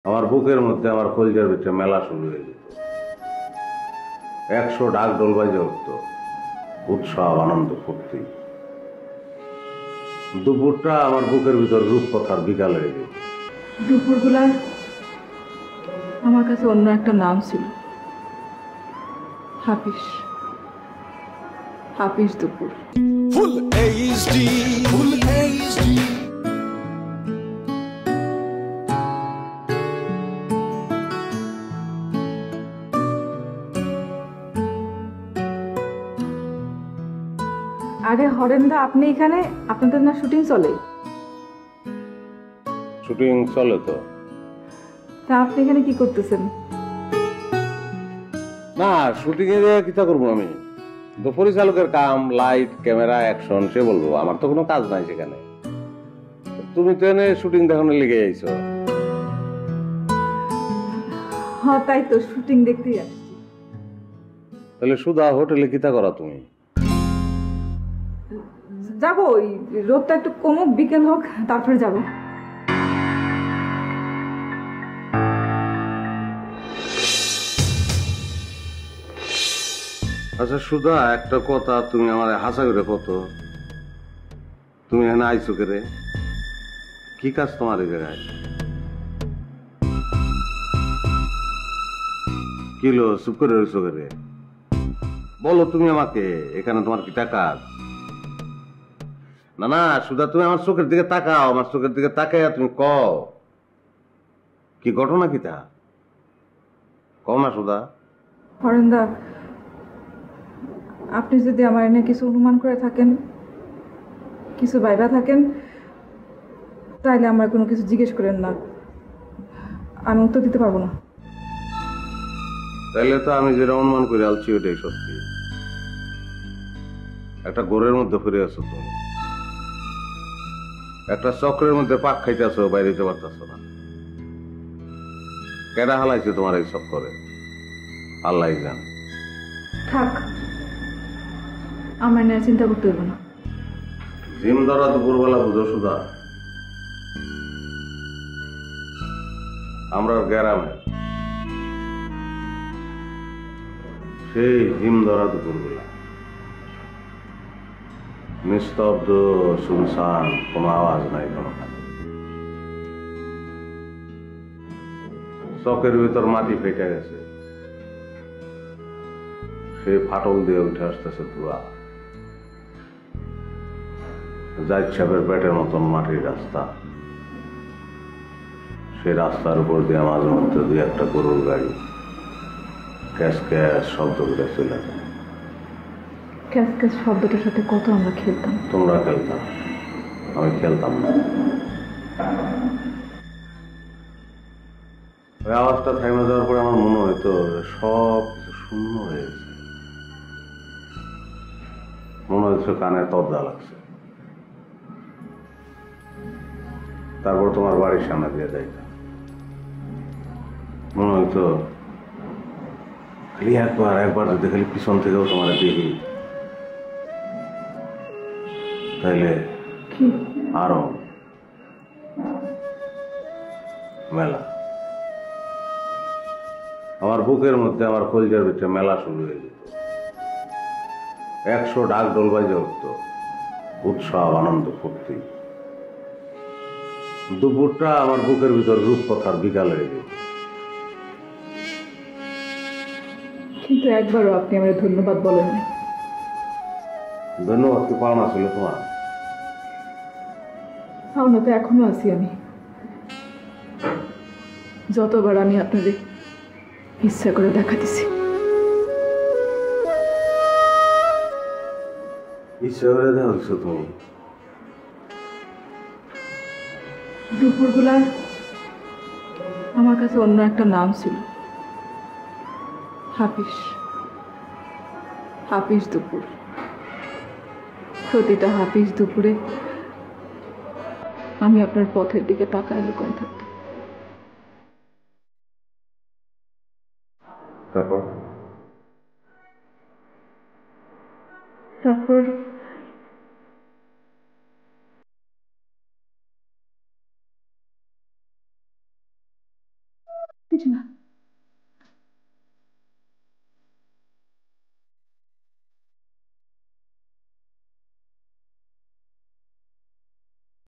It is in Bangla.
আমার বুকের মধ্যে আমার কলিজার ভিতরে মেলা শুরু হয়ে যেত। 100 ডাক ডোল বাজে উঠত, উৎসব আনন্দ ফুর্তি। দুপুরটা আমার বুকের ভিতর রূপকথার বিকাল হয়ে যেত। দুপুরগুলার আমার কাছে অন্য একটা নাম ছিল, হাফিজ। হাফিজ দুপুর। Full HD, full HD. আরে হরেন্দা, আপনি এখানে? আপনাদের না শুটিং চলে? শুটিং চলে তো। তা আপনি এখানে কি করতেছেন? না, শুটিং এ কিতা করবো আমি? তো পরিচালকের কাম, লাইট ক্যামেরা অ্যাকশন, সে বলবো। আমার তো কোনো কাজ নাই সেখানে। তুমি তো এনে শুটিং দেখানো লেগে যাইছো। হ্যাঁ, তাই তো, শুটিং দেখতেই আসছি। তাহলে সুধা হোটেলে কিতা করা তুমি? যাবো, ওই রোদটা একটু কমুক, বিকেল হোক, তারপরে যাব। আচ্ছা সুধা, একটা কথা তুমি আমার হাসা করে কত, তুমি এখানে আইছো কে রে? কি কাজ তোমার এই জায়গায়? কিলো চুপ করে রয়েছো কে রে? বলো তুমি আমাকে, এখানে তোমার কি কাজ? না না সুধা, তুমি আমার চোখের দিকে তাকাও, আমার চোখের দিকে তাকাইয়া তুমি কও কি ঘটনা, কি তা কও না সুধা। হরেন্দা, আপনি যদি আমার এনে কিছু অনুমান করে থাকেন, কিছু ভাইবা থাকেন, তাইলে আমার কোনো কিছু জিজ্ঞেস করেন না, আমি উত্তর দিতে পারবো না। তাইলে তো আমি যেটা অনুমান করে আলছি ওটাই সত্যি। একটা গোরের মধ্যে ফিরে আছো তুমি, একটা চক্রের মধ্যে পাক খাইতেছো, বাইরে যেতে পারতেছো না। কেডা হালাইছে তোমার এই চক্করে? আল্লাহ জান। থাক, আমার নিয়ে চিন্তা করতে হইব না। জিম ধরা দুপুরবেলা বুঝো সুধা? আমরা গ্রামে সেই জিম ধরা দুপুরবেলা, নিস্তব্ধ শুনশান, কোনো আওয়াজ নাই, কোনো চকের ভিতর মাটি ফেটে গেছে, সেই ফাটল দিয়ে উঠে আসতেছে ধোঁয়া। জাহিদ সাহেবের পেটের মতন মাটির রাস্তা, সেই রাস্তার উপর দিয়ে মাঝে মধ্যে দুই একটা গরুর গাড়ি ক্যাশ ক্যাশ শব্দ করে চলে যায়। ক্যাস ক্যাস শব্দটার সাথে কত আমরা খেলতাম। তোমরা খেলতাম, আমি খেলতাম না। ওই আওয়াজটা থেমে যাওয়ার পরে আমার মনে হইতো সব কিছু শূন্য হয়ে গেছে, মনে হচ্ছে কানে তবদা লাগছে। তারপর তোমার বাড়ির সামনে দিয়ে যাইতাম, মনে হইতো খালি একবার একবার যদি খালি পিছন থেকেও তোমার দেখি, তাইলে আরো মেলা। আমার বুকের মধ্যে আমার কলিজার ভিতরে মেলা শুরু হয়ে যেত। 100 ডাক ডোল বাজে উঠত, উৎসব আনন্দ ফুর্তি। দুপুরটা আমার বুকের ভিতর রূপকথার বিকাল হয়ে যেত। কিন্তু একবারও আপনি আমার ধন্যবাদ বলেন। ধন্যবাদ কি পাওনা ছিল তোমার? পাওনা তো এখনো আছি আমি। যতবার আমি আপনাদের ইচ্ছা করে দেখা দিছি। ইচ্ছা করে দেখা দিচ্ছ তুমি? দুপুরগুলার আমার কাছে অন্য একটা নাম ছিল, হাফিজ। হাফিজ দুপুর। প্রতিটা হাফিজ দুপুরে আমি আপনার পথের দিকে তাকায় লুকায় থাকতাম। তারপর তারপর কিছু না